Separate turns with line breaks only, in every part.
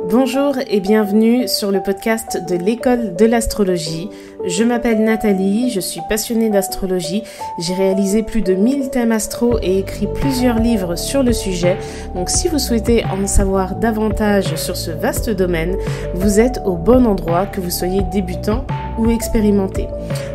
Bonjour et bienvenue sur le podcast de l'école de l'astrologie. Je m'appelle Nathalie, je suis passionnée d'astrologie. J'ai réalisé plus de 1000 thèmes astro et écrit plusieurs livres sur le sujet. Donc si vous souhaitez en savoir davantage sur ce vaste domaine, vous êtes au bon endroit, que vous soyez débutant ou expérimenté.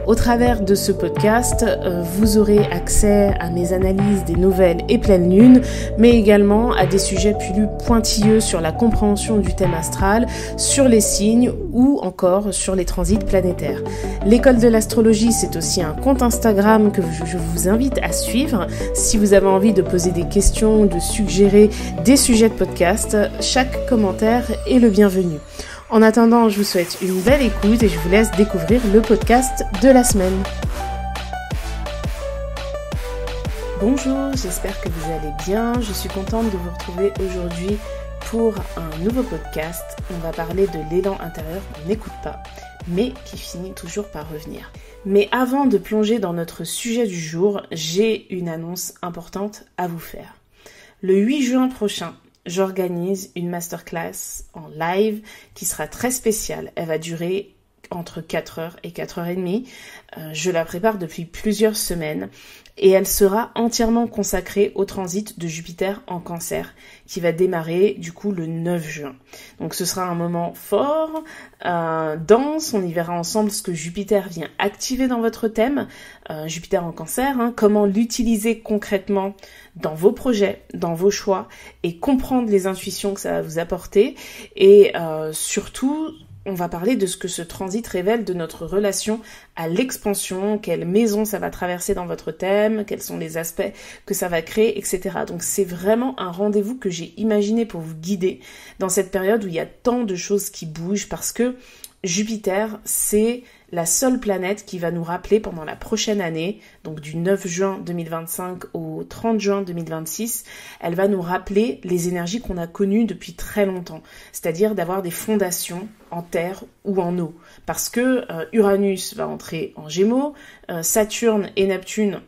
Au travers de ce podcast, vous aurez accès à mes analyses des nouvelles et pleines lunes, mais également à des sujets plus pointilleux sur la compréhension du thème astral, sur les signes ou encore sur les transits planétaires. L'école de l'astrologie, c'est aussi un compte Instagram que je vous invite à suivre. Si vous avez envie de poser des questions, de suggérer des sujets de podcast, chaque commentaire est le bienvenu. En attendant, je vous souhaite une belle écoute et je vous laisse découvrir le podcast de la semaine. Bonjour, j'espère que vous allez bien. Je suis contente de vous retrouver aujourd'hui pour un nouveau podcast. On va parler de l'élan intérieur qu'on n'écoute pas, mais qui finit toujours par revenir. Mais avant de plonger dans notre sujet du jour, j'ai une annonce importante à vous faire. Le 8 juin prochain, j'organise une masterclass en live qui sera très spéciale. Elle va durer entre 4h et 4h30. Je la prépare depuis plusieurs semaines et elle sera entièrement consacrée au transit de Jupiter en Cancer qui va démarrer du coup le 9 juin. Donc ce sera un moment fort, dense, on y verra ensemble ce que Jupiter vient activer dans votre thème, Jupiter en Cancer, comment l'utiliser concrètement dans vos projets, dans vos choix et comprendre les intuitions que ça va vous apporter et surtout on va parler de ce que ce transit révèle de notre relation à l'expansion, quelle maison ça va traverser dans votre thème, quels sont les aspects que ça va créer, etc. Donc c'est vraiment un rendez-vous que j'ai imaginé pour vous guider dans cette période où il y a tant de choses qui bougent parce que Jupiter, c'est la seule planète qui va nous rappeler pendant la prochaine année, donc du 9 juin 2025 au 30 juin 2026, elle va nous rappeler les énergies qu'on a connues depuis très longtemps, c'est-à-dire d'avoir des fondations en terre ou en eau. Parce que Uranus va entrer en Gémeaux, Saturne et Neptune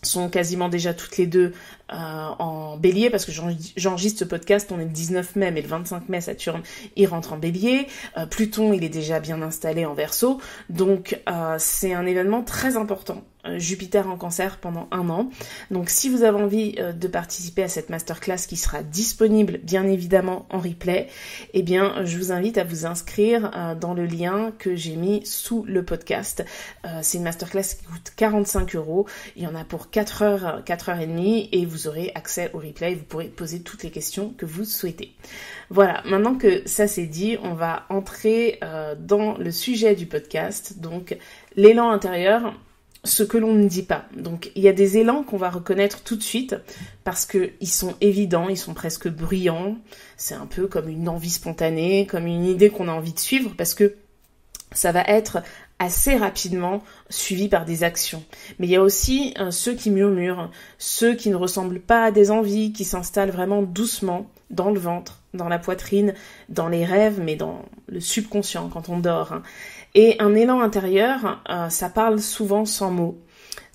sont quasiment déjà toutes les deux en bélier, parce que j'enregistre ce podcast, on est le 19 mai, mais le 25 mai, Saturne, il rentre en bélier, Pluton, il est déjà bien installé en Verseau, donc c'est un événement très important, Jupiter en Cancer pendant un an. Donc si vous avez envie de participer à cette masterclass qui sera disponible bien évidemment en replay, eh bien je vous invite à vous inscrire dans le lien que j'ai mis sous le podcast. C'est une masterclass qui coûte 45 €, il y en a pour 4 heures, 4h30 et vous aurez accès au replay, vous pourrez poser toutes les questions que vous souhaitez. Voilà, maintenant que ça c'est dit, on va entrer dans le sujet du podcast, donc l'élan intérieur, ce que l'on ne dit pas. Donc il y a des élans qu'on va reconnaître tout de suite parce qu'ils sont évidents, ils sont presque bruyants, c'est un peu comme une envie spontanée, comme une idée qu'on a envie de suivre parce que ça va être assez rapidement suivi par des actions. Mais il y a aussi ceux qui murmurent, ceux qui ne ressemblent pas à des envies, qui s'installent vraiment doucement dans le ventre, dans la poitrine, dans les rêves, mais dans le subconscient quand on dort. Et un élan intérieur, ça parle souvent sans mots.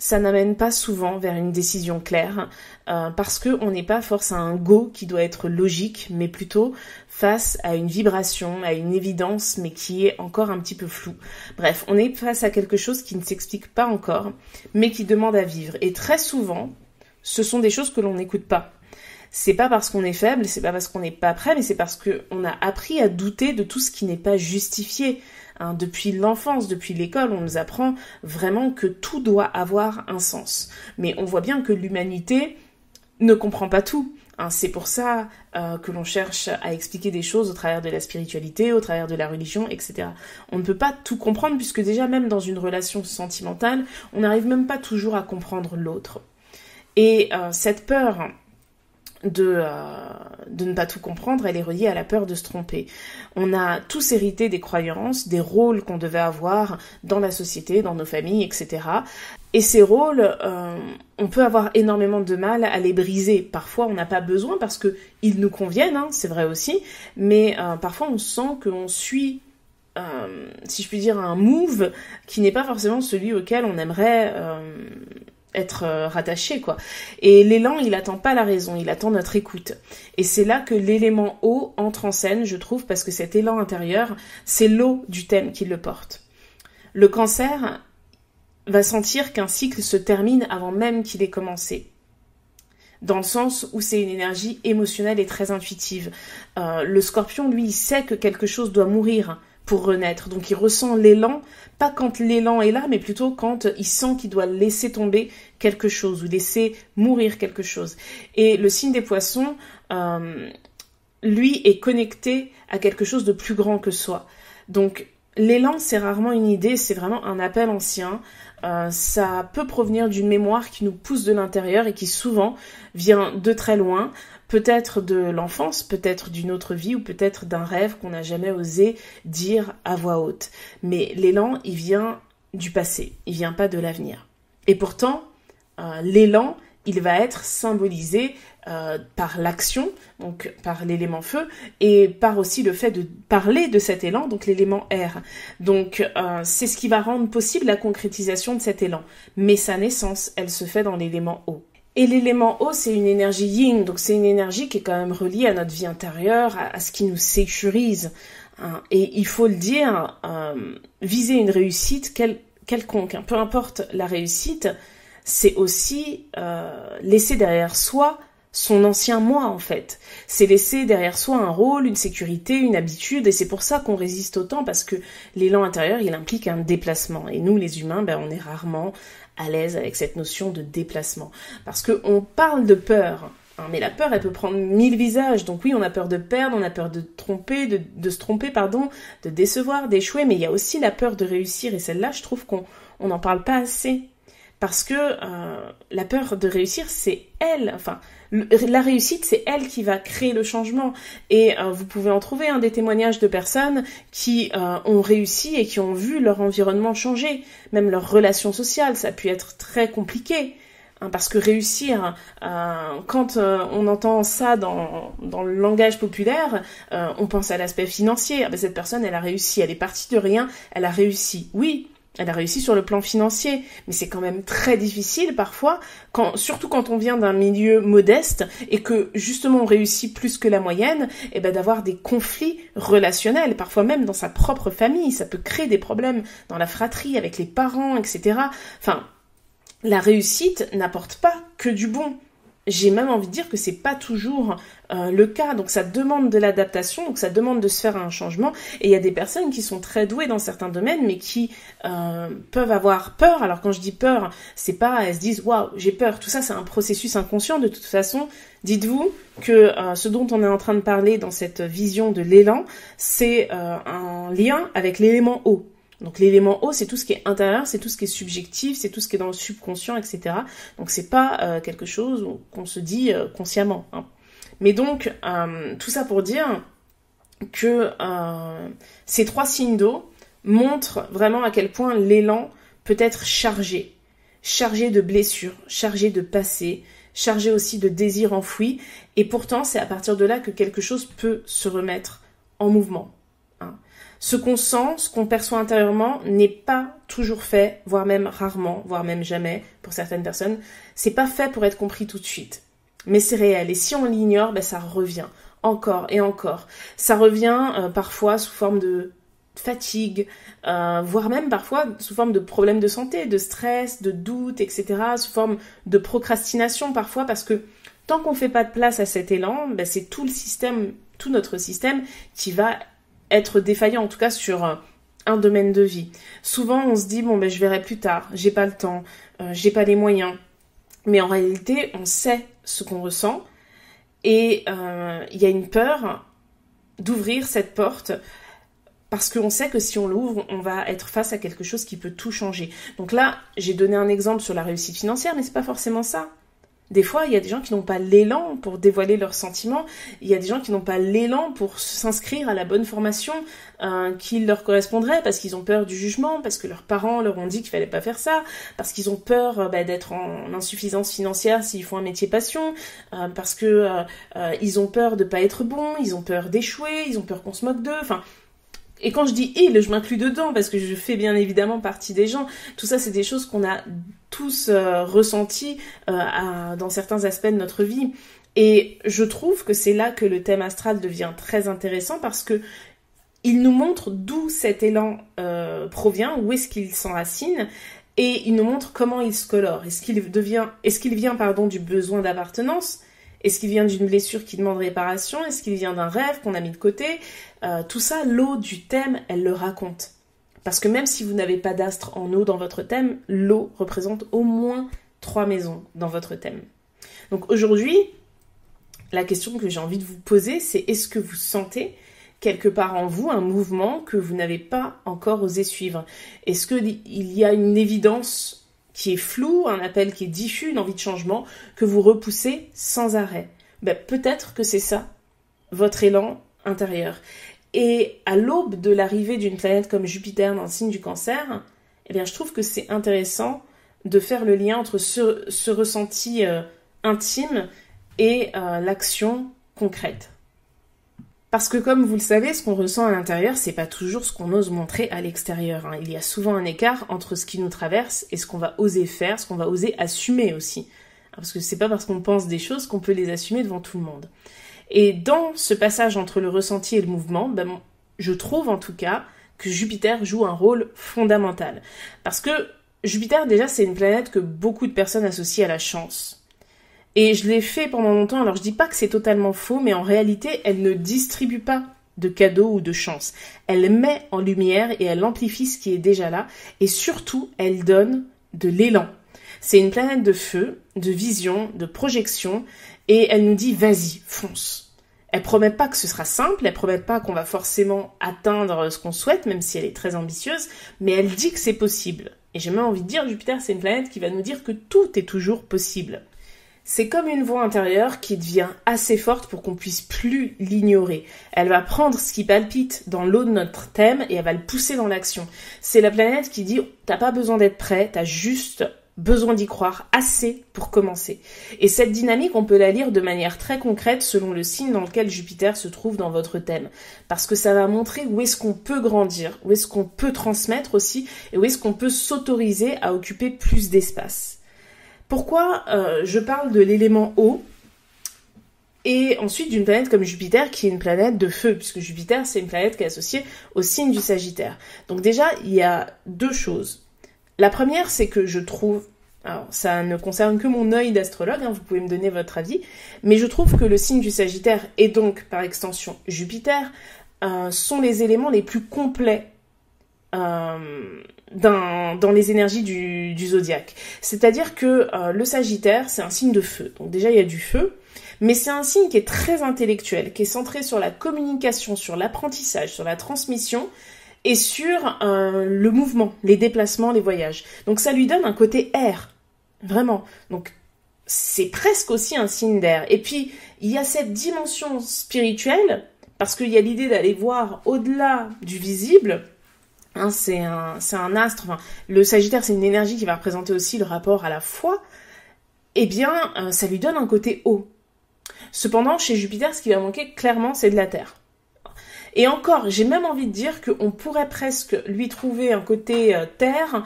Ça n'amène pas souvent vers une décision claire parce qu'on n'est pas force à un go qui doit être logique, mais plutôt face à une vibration, à une évidence, mais qui est encore un petit peu floue. Bref, on est face à quelque chose qui ne s'explique pas encore, mais qui demande à vivre. Et très souvent, ce sont des choses que l'on n'écoute pas. C'est pas parce qu'on est faible, c'est pas parce qu'on n'est pas prêt, mais c'est parce qu'on a appris à douter de tout ce qui n'est pas justifié. Depuis l'enfance, depuis l'école, on nous apprend vraiment que tout doit avoir un sens. Mais on voit bien que l'humanité ne comprend pas tout. C'est pour ça que l'on cherche à expliquer des choses au travers de la spiritualité, au travers de la religion, etc. On ne peut pas tout comprendre puisque déjà même dans une relation sentimentale, on n'arrive même pas toujours à comprendre l'autre. Et cette peur de ne pas tout comprendre, elle est reliée à la peur de se tromper. On a tous hérité des croyances, des rôles qu'on devait avoir dans la société, dans nos familles, etc. Et ces rôles, on peut avoir énormément de mal à les briser. Parfois, on n'a pas besoin parce que ils nous conviennent, c'est vrai aussi, mais parfois on sent qu'on suit, si je puis dire, un move qui n'est pas forcément celui auquel on aimerait être rattaché, quoi. Et l'élan, il attend pas la raison, il attend notre écoute. Et c'est là que l'élément eau entre en scène, je trouve, parce que cet élan intérieur, c'est l'eau du thème qui le porte. Le Cancer va sentir qu'un cycle se termine avant même qu'il ait commencé. Dans le sens où c'est une énergie émotionnelle et très intuitive. Le Scorpion, lui, il sait que quelque chose doit mourir pour renaître. Donc il ressent l'élan, pas quand l'élan est là, mais plutôt quand il sent qu'il doit laisser tomber quelque chose ou laisser mourir quelque chose. Et le signe des Poissons, lui, est connecté à quelque chose de plus grand que soi. Donc l'élan, c'est rarement une idée, c'est vraiment un appel ancien. Ça peut provenir d'une mémoire qui nous pousse de l'intérieur et qui souvent vient de très loin, peut-être de l'enfance, peut-être d'une autre vie ou peut-être d'un rêve qu'on n'a jamais osé dire à voix haute. Mais l'élan, il vient du passé, il vient pas de l'avenir. Et pourtant, l'élan, il va être symbolisé par l'action, donc par l'élément feu, et par aussi le fait de parler de cet élan, donc l'élément air. Donc c'est ce qui va rendre possible la concrétisation de cet élan. Mais sa naissance, elle se fait dans l'élément eau. Et l'élément eau, c'est une énergie yin, donc c'est une énergie qui est quand même reliée à notre vie intérieure, à ce qui nous sécurise. Hein. Et il faut le dire, viser une réussite quelconque, hein. Peu importe la réussite, c'est aussi laisser derrière soi son ancien moi, en fait. C'est laisser derrière soi un rôle, une sécurité, une habitude, et c'est pour ça qu'on résiste autant, parce que l'élan intérieur, il implique un déplacement. Et nous, les humains, on est rarement à l'aise avec cette notion de déplacement. Parce qu'on parle de peur, hein, mais la peur, elle peut prendre 1000 visages. Donc oui, on a peur de perdre, on a peur de se tromper, de décevoir, d'échouer, mais il y a aussi la peur de réussir, et celle-là, je trouve qu'on n'en parle pas assez. Parce que la peur de réussir, c'est elle, la réussite, c'est elle qui va créer le changement. Et vous pouvez en trouver des témoignages de personnes qui ont réussi et qui ont vu leur environnement changer, même leur relation sociale. Ça a pu être très compliqué. Parce que réussir, quand on entend ça dans le langage populaire, on pense à l'aspect financier. Cette personne, elle a réussi, elle est partie de rien, elle a réussi. Oui, elle a réussi sur le plan financier, mais c'est quand même très difficile parfois, surtout quand on vient d'un milieu modeste et que justement on réussit plus que la moyenne, d'avoir des conflits relationnels, parfois même dans sa propre famille. Ça peut créer des problèmes dans la fratrie, avec les parents, etc. La réussite n'apporte pas que du bon. J'ai même envie de dire que c'est pas toujours le cas, donc ça demande de l'adaptation, donc ça demande de se faire un changement, et il y a des personnes qui sont très douées dans certains domaines, mais qui peuvent avoir peur. Alors quand je dis peur, c'est pas, elles se disent waouh, j'ai peur, tout ça c'est un processus inconscient. De toute façon, dites-vous que ce dont on est en train de parler dans cette vision de l'élan, c'est un lien avec l'élément eau. Donc l'élément eau, c'est tout ce qui est intérieur, c'est tout ce qui est subjectif, c'est tout ce qui est dans le subconscient, etc. Donc c'est pas quelque chose qu'on se dit consciemment. Hein. Mais donc, tout ça pour dire que ces 3 signes d'eau montrent vraiment à quel point l'élan peut être chargé de blessures, chargé de passé, chargé aussi de désirs enfouis. Et pourtant, c'est à partir de là que quelque chose peut se remettre en mouvement. Hein. Ce qu'on sent, ce qu'on perçoit intérieurement n'est pas toujours fait, voire même rarement, voire même jamais pour certaines personnes. C'est pas fait pour être compris tout de suite. Mais c'est réel. Et si on l'ignore, ça revient encore et encore. Ça revient parfois sous forme de fatigue, voire même parfois sous forme de problèmes de santé, de stress, de doute, etc. Sous forme de procrastination parfois, parce que tant qu'on ne fait pas de place à cet élan, c'est tout notre système qui va être défaillant, en tout cas sur un domaine de vie. Souvent, on se dit, je verrai plus tard, j'ai pas le temps, j'ai pas les moyens. Mais en réalité, on sait ce qu'on ressent et il y a une peur d'ouvrir cette porte parce qu'on sait que si on l'ouvre, on va être face à quelque chose qui peut tout changer. Donc là, j'ai donné un exemple sur la réussite financière, mais c'est pas forcément ça. Des fois, il y a des gens qui n'ont pas l'élan pour dévoiler leurs sentiments. Il y a des gens qui n'ont pas l'élan pour s'inscrire à la bonne formation qui leur correspondrait parce qu'ils ont peur du jugement, parce que leurs parents leur ont dit qu'il fallait pas faire ça, parce qu'ils ont peur d'être en insuffisance financière s'ils font un métier passion, parce que ils ont peur de pas être bons, ils ont peur d'échouer, ils ont peur qu'on se moque d'eux. Et quand je dis il, je m'inclus dedans parce que je fais bien évidemment partie des gens. Tout ça, c'est des choses qu'on a tous ressenties dans certains aspects de notre vie. Et je trouve que c'est là que le thème astral devient très intéressant parce que il nous montre d'où cet élan provient, où est-ce qu'il s'enracine, et il nous montre comment il se colore. Est-ce qu'il vient du besoin d'appartenance ? Est-ce qu'il vient d'une blessure qui demande réparation ? Est-ce qu'il vient d'un rêve qu'on a mis de côté ? Tout ça, l'eau du thème, elle le raconte. Parce que même si vous n'avez pas d'astre en eau dans votre thème, l'eau représente au moins 3 maisons dans votre thème. Donc aujourd'hui, la question que j'ai envie de vous poser, c'est est-ce que vous sentez quelque part en vous un mouvement que vous n'avez pas encore osé suivre ? Est-ce qu'il y a une évidence qui est floue, un appel qui est diffus, une envie de changement que vous repoussez sans arrêt ? Peut-être que c'est ça, votre élan intérieur. Et à l'aube de l'arrivée d'une planète comme Jupiter dans le signe du Cancer, je trouve que c'est intéressant de faire le lien entre ce ressenti intime et l'action concrète. Parce que comme vous le savez, ce qu'on ressent à l'intérieur, c'est pas toujours ce qu'on ose montrer à l'extérieur. Il y a souvent un écart entre ce qui nous traverse et ce qu'on va oser faire, ce qu'on va oser assumer aussi. Parce que c'est pas parce qu'on pense des choses qu'on peut les assumer devant tout le monde. Et dans ce passage entre le ressenti et le mouvement, je trouve en tout cas que Jupiter joue un rôle fondamental. Parce que Jupiter, déjà, c'est une planète que beaucoup de personnes associent à la chance. Et je l'ai fait pendant longtemps, alors je dis pas que c'est totalement faux, mais en réalité, elle ne distribue pas de cadeaux ou de chance. Elle met en lumière et elle amplifie ce qui est déjà là, et surtout, elle donne de l'élan. C'est une planète de feu, de vision, de projection, et elle nous dit « vas-y, fonce ». Elle promet pas que ce sera simple, elle promet pas qu'on va forcément atteindre ce qu'on souhaite, même si elle est très ambitieuse, mais elle dit que c'est possible. Et j'ai même envie de dire, Jupiter, c'est une planète qui va nous dire que tout est toujours possible. C'est comme une voix intérieure qui devient assez forte pour qu'on puisse plus l'ignorer. Elle va prendre ce qui palpite dans l'eau de notre thème et elle va le pousser dans l'action. C'est la planète qui dit « t'as pas besoin d'être prêt, t'as juste besoin d'y croire assez pour commencer ». Et cette dynamique, on peut la lire de manière très concrète selon le signe dans lequel Jupiter se trouve dans votre thème. Parce que ça va montrer où est-ce qu'on peut grandir, où est-ce qu'on peut transmettre aussi et où est-ce qu'on peut s'autoriser à occuper plus d'espace. Pourquoi je parle de l'élément eau et ensuite d'une planète comme Jupiter qui est une planète de feu, puisque Jupiter c'est une planète qui est associée au signe du Sagittaire. Donc déjà, il y a 2 choses. La première, c'est que je trouve, alors ça ne concerne que mon œil d'astrologue, vous pouvez me donner votre avis, mais je trouve que le signe du Sagittaire et donc par extension Jupiter sont les éléments les plus complets dans les énergies du zodiaque. C'est-à-dire que le Sagittaire, c'est un signe de feu. Donc déjà, il y a du feu, mais c'est un signe qui est très intellectuel, qui est centré sur la communication, sur l'apprentissage, sur la transmission et sur le mouvement, les déplacements, les voyages. Donc ça lui donne un côté air, vraiment. Donc c'est presque aussi un signe d'air. Et puis, il y a cette dimension spirituelle, parce qu'il y a l'idée d'aller voir au-delà du visible. C'est un astre, le Sagittaire c'est une énergie qui va représenter aussi le rapport à la foi, ça lui donne un côté eau. Cependant, chez Jupiter, ce qui va manquer clairement, c'est de la terre. Et encore, j'ai même envie de dire qu'on pourrait presque lui trouver un côté terre,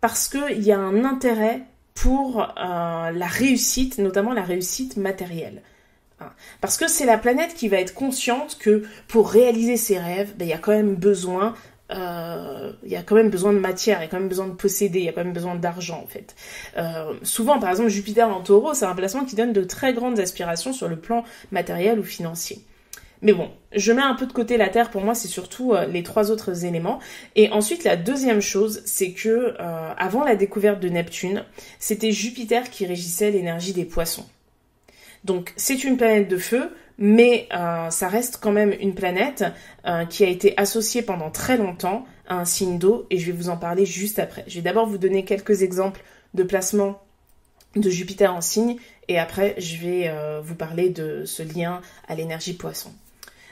parce qu'il y a un intérêt pour la réussite, notamment la réussite matérielle. Parce que c'est la planète qui va être consciente que pour réaliser ses rêves, il y a quand même besoin de matière, il y a quand même besoin de posséder, il y a quand même besoin d'argent en fait. Souvent, par exemple, Jupiter en Taureau, c'est un placement qui donne de très grandes aspirations sur le plan matériel ou financier. Mais bon, je mets un peu de côté la Terre, pour moi c'est surtout les 3 autres éléments. Et ensuite, la deuxième chose, c'est que avant la découverte de Neptune, c'était Jupiter qui régissait l'énergie des poissons. Donc c'est une planète de feu, mais ça reste quand même une planète qui a été associée pendant très longtemps à un signe d'eau, et je vais vous en parler juste après. Je vais d'abord vous donner quelques exemples de placements de Jupiter en signe, et après je vais vous parler de ce lien à l'énergie poisson.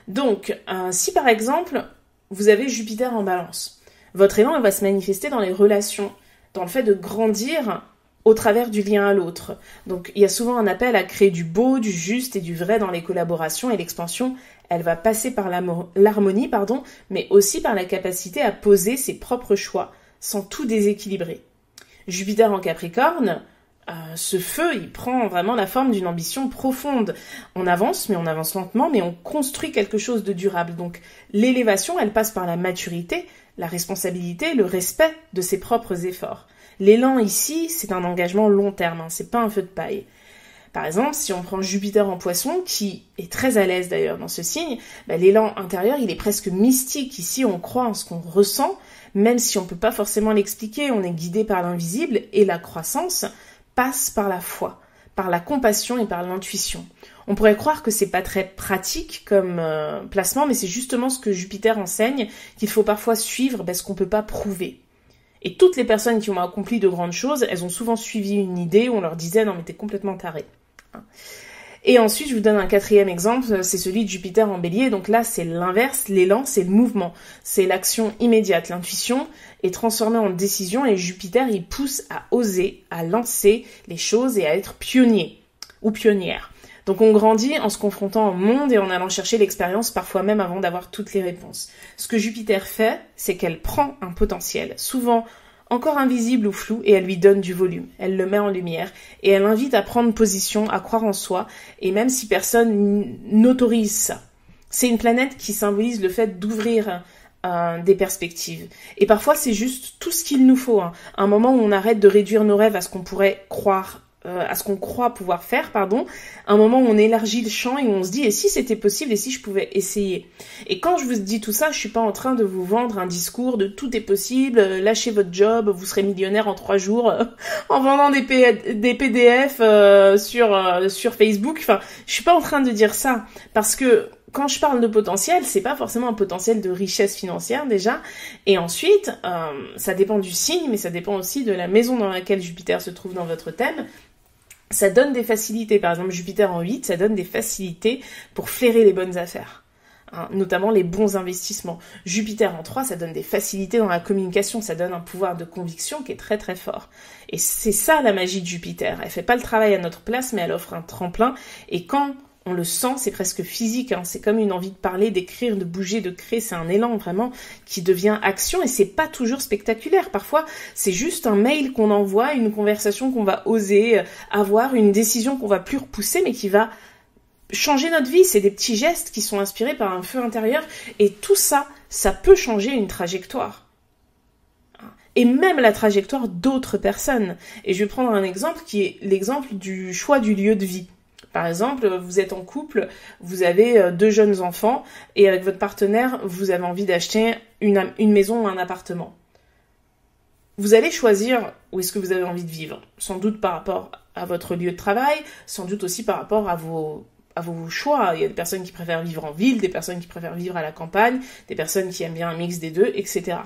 Donc, si par exemple, vous avez Jupiter en balance, votre élan va se manifester dans les relations, dans le fait de grandir au travers du lien à l'autre. Donc, il y a souvent un appel à créer du beau, du juste et du vrai dans les collaborations, et l'expansion, elle va passer par l'harmonie, mais aussi par la capacité à poser ses propres choix sans tout déséquilibrer. Jupiter en Capricorne, ce feu, il prend vraiment la forme d'une ambition profonde. On avance, mais on avance lentement, mais on construit quelque chose de durable. Donc l'élévation, elle passe par la maturité, la responsabilité, le respect de ses propres efforts. L'élan ici, c'est un engagement long terme, c'est pas un feu de paille. Par exemple, si on prend Jupiter en Poisson, qui est très à l'aise d'ailleurs dans ce signe, l'élan intérieur, il est presque mystique. Ici, on croit en ce qu'on ressent, même si on peut pas forcément l'expliquer, on est guidé par l'invisible, et la croissance passe par la foi, par la compassion et par l'intuition. On pourrait croire que c'est pas très pratique comme placement, mais c'est justement ce que Jupiter enseigne, qu'il faut parfois suivre parce qu'on peut pas prouver. Et toutes les personnes qui ont accompli de grandes choses, elles ont souvent suivi une idée où on leur disait « non mais t'es complètement taré ». Et ensuite, je vous donne un quatrième exemple, c'est celui de Jupiter en Bélier. Donc là, c'est l'inverse, l'élan, c'est le mouvement, c'est l'action immédiate. L'intuition est transformée en décision et Jupiter, il pousse à oser, à lancer les choses et à être pionnier ou pionnière. Donc on grandit en se confrontant au monde et en allant chercher l'expérience, parfois même avant d'avoir toutes les réponses. Ce que Jupiter fait, c'est qu'elle prend un potentiel, souvent encore invisible ou flou, et elle lui donne du volume. Elle le met en lumière et elle invite à prendre position, à croire en soi, et même si personne n'autorise ça. C'est une planète qui symbolise le fait d'ouvrir des perspectives. Et parfois, c'est juste tout ce qu'il nous faut. Un moment où on arrête de réduire nos rêves à ce qu'on pourrait croire, à ce qu'on croit pouvoir faire, un moment où on élargit le champ et où on se dit « et si c'était possible, et si je pouvais essayer ?» Et quand je vous dis tout ça, je suis pas en train de vous vendre un discours de « tout est possible, lâchez votre job, vous serez millionnaire en 3 jours en vendant des PDF sur Facebook ». Enfin, je suis pas en train de dire ça, parce que quand je parle de potentiel, c'est pas forcément un potentiel de richesse financière déjà, et ensuite, ça dépend du signe, mais ça dépend aussi de la maison dans laquelle Jupiter se trouve dans votre thème. Ça donne des facilités, par exemple Jupiter en 8, ça donne des facilités pour flairer les bonnes affaires, notamment les bons investissements. Jupiter en 3, ça donne des facilités dans la communication, ça donne un pouvoir de conviction qui est très très fort. Et c'est ça la magie de Jupiter, elle fait pas le travail à notre place, mais elle offre un tremplin, et quand on le sent, c'est presque physique, c'est comme une envie de parler, d'écrire, de bouger, de créer, c'est un élan vraiment qui devient action et c'est pas toujours spectaculaire. Parfois, c'est juste un mail qu'on envoie, une conversation qu'on va oser avoir, une décision qu'on va plus repousser mais qui va changer notre vie. C'est des petits gestes qui sont inspirés par un feu intérieur et tout ça, ça peut changer une trajectoire. Et même la trajectoire d'autres personnes. Et je vais prendre un exemple qui est l'exemple du choix du lieu de vie. Par exemple, vous êtes en couple, vous avez 2 jeunes enfants et avec votre partenaire, vous avez envie d'acheter une maison ou un appartement. Vous allez choisir où est-ce que vous avez envie de vivre. Sans doute par rapport à votre lieu de travail, sans doute aussi par rapport à vos choix. Il y a des personnes qui préfèrent vivre en ville, des personnes qui préfèrent vivre à la campagne, des personnes qui aiment bien un mix des deux, etc.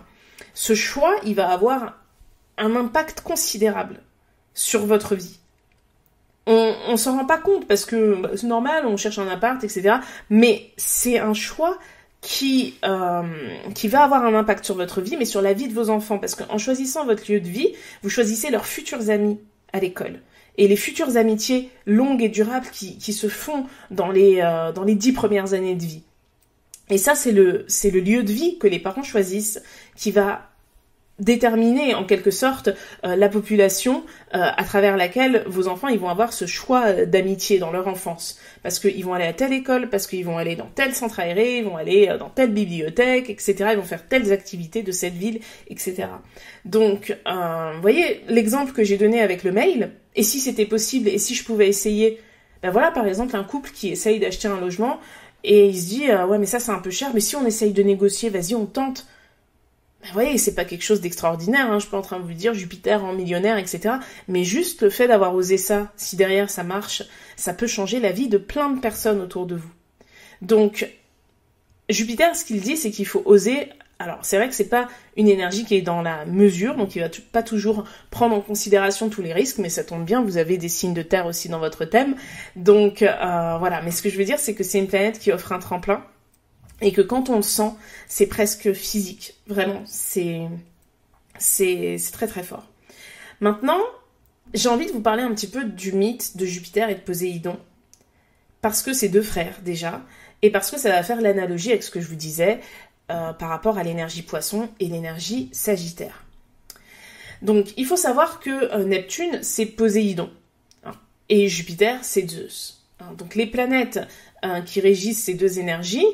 Ce choix, il va avoir un impact considérable sur votre vie. On s'en rend pas compte parce que c'est normal, on cherche un appart, etc. Mais c'est un choix qui va avoir un impact sur votre vie, mais sur la vie de vos enfants. Parce qu'en choisissant votre lieu de vie, vous choisissez leurs futurs amis à l'école. Et les futures amitiés longues et durables qui se font dans les 10 premières années de vie. Et ça, c'est le lieu de vie que les parents choisissent qui va déterminer en quelque sorte la population à travers laquelle vos enfants ils vont avoir ce choix d'amitié dans leur enfance. Parce qu'ils vont aller à telle école, parce qu'ils vont aller dans tel centre aéré, ils vont aller dans telle bibliothèque, etc. Ils vont faire telles activités de cette ville, etc. Donc, vous voyez, l'exemple que j'ai donné avec le mail, et si c'était possible, et si je pouvais essayer, ben voilà par exemple un couple qui essaye d'acheter un logement, et il se dit, ouais mais ça c'est un peu cher, mais si on essaye de négocier, vas-y on tente. Vous voyez, c'est pas quelque chose d'extraordinaire, je suis pas en train de vous dire Jupiter en millionnaire, etc. Mais juste le fait d'avoir osé ça, si derrière ça marche, ça peut changer la vie de plein de personnes autour de vous. Donc, Jupiter, ce qu'il dit, c'est qu'il faut oser. Alors, c'est vrai que c'est pas une énergie qui est dans la mesure, donc il va pas toujours prendre en considération tous les risques, mais ça tombe bien, vous avez des signes de terre aussi dans votre thème. Donc, voilà. Mais ce que je veux dire, c'est que c'est une planète qui offre un tremplin. Et que quand on le sent, c'est presque physique. Vraiment, c'est très très fort. Maintenant, j'ai envie de vous parler un petit peu du mythe de Jupiter et de Poséidon. Parce que c'est 2 frères déjà. et parce que ça va faire l'analogie avec ce que je vous disais par rapport à l'énergie poisson et l'énergie sagittaire. Donc il faut savoir que Neptune c'est Poséidon, hein, et Jupiter c'est Zeus. Hein. Donc les planètes qui régissent ces deux énergies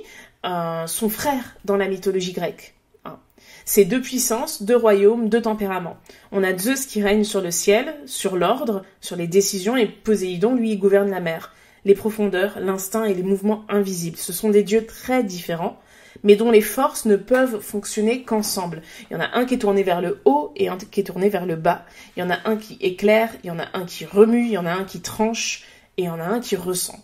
sont frères dans la mythologie grecque. Hein. C'est deux puissances, deux royaumes, deux tempéraments. On a Zeus qui règne sur le ciel, sur l'ordre, sur les décisions, et Poséidon, lui, il gouverne la mer, les profondeurs, l'instinct et les mouvements invisibles. Ce sont des dieux très différents, mais dont les forces ne peuvent fonctionner qu'ensemble. Il y en a un qui est tourné vers le haut et un qui est tourné vers le bas. Il y en a un qui éclaire, il y en a un qui remue, il y en a un qui tranche, et il y en a un qui ressent.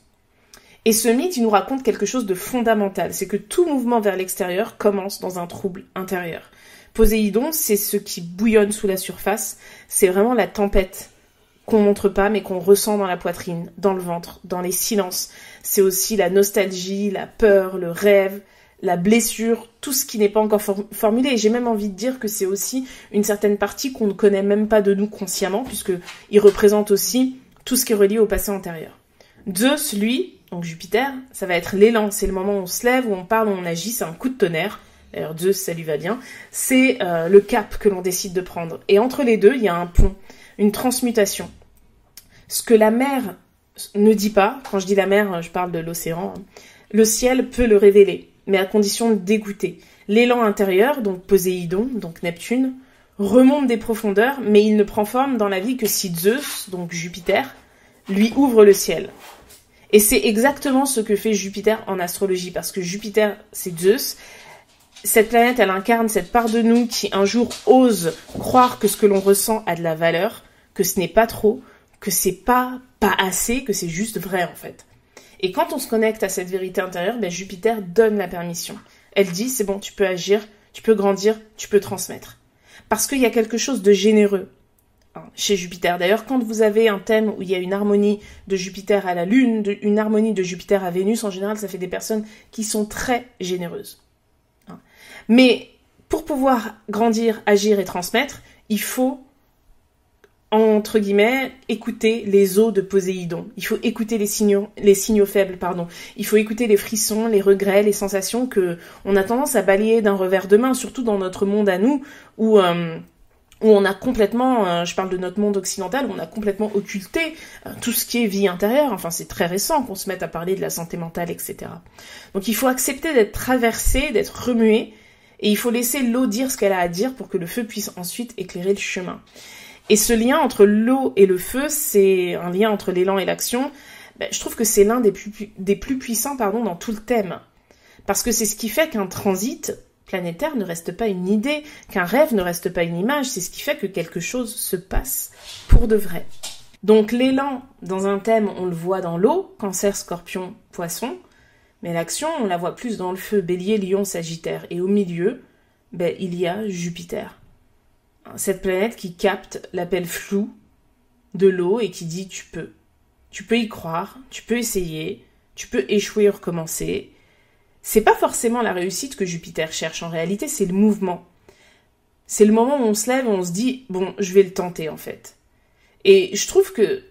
Et ce mythe, il nous raconte quelque chose de fondamental, c'est que tout mouvement vers l'extérieur commence dans un trouble intérieur. Poséidon, c'est ce qui bouillonne sous la surface, c'est vraiment la tempête qu'on montre pas mais qu'on ressent dans la poitrine, dans le ventre, dans les silences. C'est aussi la nostalgie, la peur, le rêve, la blessure, tout ce qui n'est pas encore formulé. Et j'ai même envie de dire que c'est aussi une certaine partie qu'on ne connaît même pas de nous consciemment, puisqu'il représente aussi tout ce qui est relié au passé antérieur. Zeus, lui, donc Jupiter, ça va être l'élan, c'est le moment où on se lève, où on parle, où on agit, c'est un coup de tonnerre. D'ailleurs, Zeus, ça lui va bien. C'est le cap que l'on décide de prendre. Et entre les deux, il y a un pont, une transmutation. Ce que la mer ne dit pas, quand je dis la mer, je parle de l'océan, le ciel peut le révéler, mais à condition d'écouter. L'élan intérieur, donc Poséidon, donc Neptune, remonte des profondeurs, mais il ne prend forme dans la vie que si Zeus, donc Jupiter, lui ouvre le ciel. Et c'est exactement ce que fait Jupiter en astrologie, parce que Jupiter, c'est Zeus. Cette planète, elle incarne cette part de nous qui un jour ose croire que ce que l'on ressent a de la valeur, que ce n'est pas trop, que c'est pas assez, que c'est juste vrai en fait. Et quand on se connecte à cette vérité intérieure, ben Jupiter donne la permission. Elle dit, c'est bon, tu peux agir, tu peux grandir, tu peux transmettre. Parce qu'il y a quelque chose de généreux chez Jupiter. D'ailleurs, quand vous avez un thème où il y a une harmonie de Jupiter à la Lune, une harmonie de Jupiter à Vénus, en général, ça fait des personnes qui sont très généreuses. Mais pour pouvoir grandir, agir et transmettre, il faut, entre guillemets, écouter les os de Poséidon. Il faut écouter les signaux faibles, pardon. Il faut écouter les frissons, les regrets, les sensations que on a tendance à balayer d'un revers de main, surtout dans notre monde à nous, où on a complètement, je parle de notre monde occidental, où on a complètement occulté tout ce qui est vie intérieure. Enfin, c'est très récent qu'on se mette à parler de la santé mentale, etc. Donc il faut accepter d'être traversé, d'être remué, et il faut laisser l'eau dire ce qu'elle a à dire pour que le feu puisse ensuite éclairer le chemin. Et ce lien entre l'eau et le feu, c'est un lien entre l'élan et l'action. Je trouve que c'est l'un des plus puissants dans tout le thème. Parce que c'est ce qui fait qu'un transit planétaire ne reste pas une idée, qu'un rêve ne reste pas une image, c'est ce qui fait que quelque chose se passe pour de vrai. Donc l'élan, dans un thème, on le voit dans l'eau, Cancer, Scorpion, Poisson, mais l'action, on la voit plus dans le feu, Bélier, Lion, Sagittaire. Et au milieu, il y a Jupiter. Cette planète qui capte l'appel flou de l'eau et qui dit tu peux. Tu peux y croire, tu peux essayer, tu peux échouer et recommencer. C'est pas forcément la réussite que Jupiter cherche, en réalité c'est le mouvement. C'est le moment où on se lève et on se dit bon, je vais le tenter en fait. Et je trouve que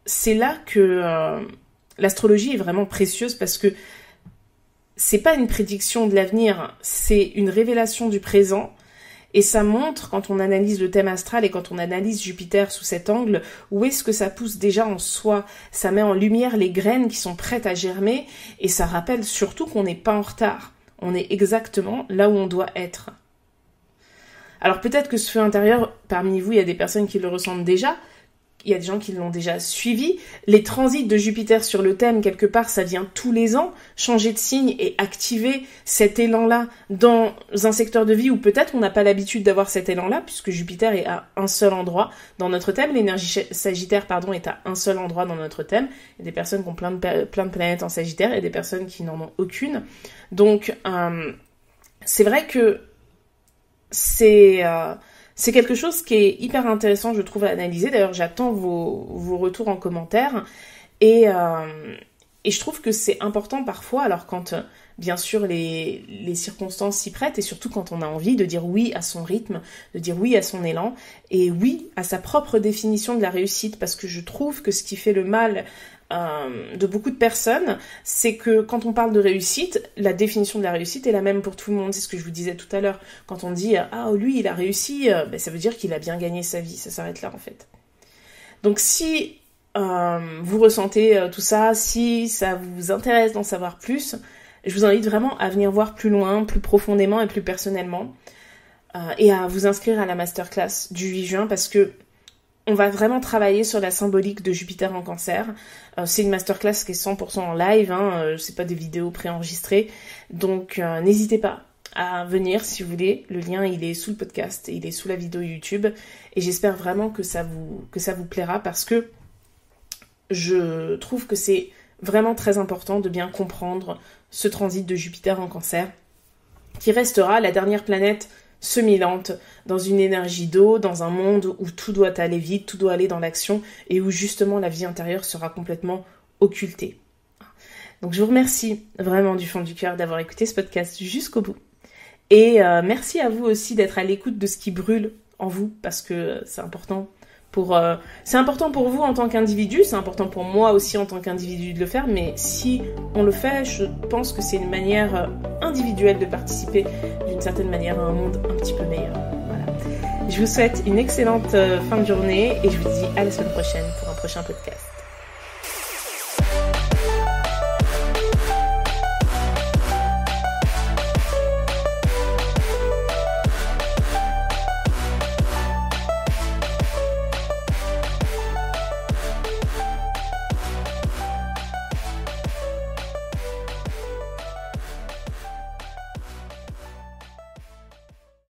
c'est là que l'astrologie est vraiment précieuse parce que c'est pas une prédiction de l'avenir, c'est une révélation du présent. Et ça montre, quand on analyse le thème astral et quand on analyse Jupiter sous cet angle, où est-ce que ça pousse déjà en soi. Ça met en lumière les graines qui sont prêtes à germer et ça rappelle surtout qu'on n'est pas en retard. On est exactement là où on doit être. Alors peut-être que ce feu intérieur, parmi vous, il y a des personnes qui le ressentent déjà. Il y a des gens qui l'ont déjà suivi. Les transits de Jupiter sur le thème, quelque part, ça vient tous les ans, changer de signe et activer cet élan-là dans un secteur de vie où peut-être on n'a pas l'habitude d'avoir cet élan-là, puisque Jupiter est à un seul endroit dans notre thème. L'énergie Sagittaire, est à un seul endroit dans notre thème. Il y a des personnes qui ont plein de planètes en Sagittaire et des personnes qui n'en ont aucune. Donc, c'est vrai que c'est quelque chose qui est hyper intéressant, je trouve, à analyser. D'ailleurs, j'attends vos retours en commentaire. Et je trouve que c'est important parfois, alors quand, bien sûr, les circonstances s'y prêtent, et surtout quand on a envie de dire oui à son rythme, de dire oui à son élan, et oui à sa propre définition de la réussite, parce que je trouve que ce qui fait le mal de beaucoup de personnes, c'est que quand on parle de réussite, la définition de la réussite est la même pour tout le monde. C'est ce que je vous disais tout à l'heure. Quand on dit « Ah, lui, il a réussi ça veut dire qu'il a bien gagné sa vie. Ça s'arrête là, en fait. Donc, si vous ressentez tout ça, si ça vous intéresse d'en savoir plus, je vous invite vraiment à venir voir plus loin, plus profondément et plus personnellement, et à vous inscrire à la masterclass du 8 juin parce que on va vraiment travailler sur la symbolique de Jupiter en Cancer. C'est une masterclass qui est 100% en live, c'est pas des vidéos préenregistrées. Donc n'hésitez pas à venir si vous voulez. Le lien il est sous le podcast, il est sous la vidéo YouTube. Et j'espère vraiment que ça vous plaira parce que je trouve que c'est vraiment très important de bien comprendre ce transit de Jupiter en Cancer, qui restera la dernière planète semi-lente, dans une énergie d'eau, dans un monde où tout doit aller vite, tout doit aller dans l'action, et où justement la vie intérieure sera complètement occultée. Donc je vous remercie vraiment du fond du cœur d'avoir écouté ce podcast jusqu'au bout. Et merci à vous aussi d'être à l'écoute de ce qui brûle en vous, parce que c'est important pour vous en tant qu'individu, c'est important pour moi aussi en tant qu'individu de le faire, mais si on le fait, je pense que c'est une manière individuelle de participer d'une certaine manière à un monde un petit peu meilleur. Voilà. Je vous souhaite une excellente fin de journée et je vous dis à la semaine prochaine pour un prochain podcast.